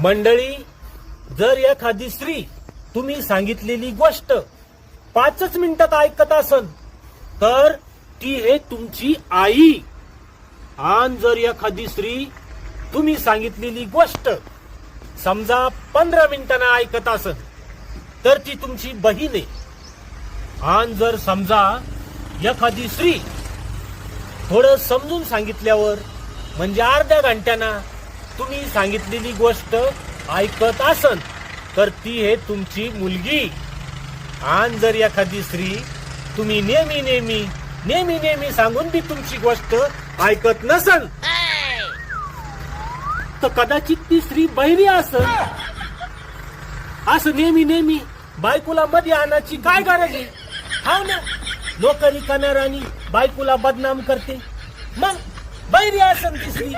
मंडळी, जर एखादी स्त्री तुम्ही सांगितलेली गोष्ट 5 मिनिटात ऐकत असन तर ती आहे तुमची आई. आणि जर एखादी स्त्री तुम्ही सांगितलेली गोष्ट समजा 15 मिनिटांना ऐकत असन तर ती तुमची बहीण आहे. आणि जर समजा एखादी स्त्री थोडं समजून सांगितल्यावर म्हणजे अर्ध्या घंट्याना तुम्ही सांगितलेली गोष्ट ऐकत असन तर ती आहे तुमची मुलगी. आणि जर एखादी स्त्री तुम्ही नेहमी सांगून बी तुमची गोष्ट ऐकत नसन तर कदाचित ती स्त्री बहिरी असन. असं नेहमी बायकोला मध्ये आणायची काय गरज आहे? हा ना, नोकरी करणाऱ्यानी बायकोला बदनाम करते, मग बहिरी असन ती स्त्री.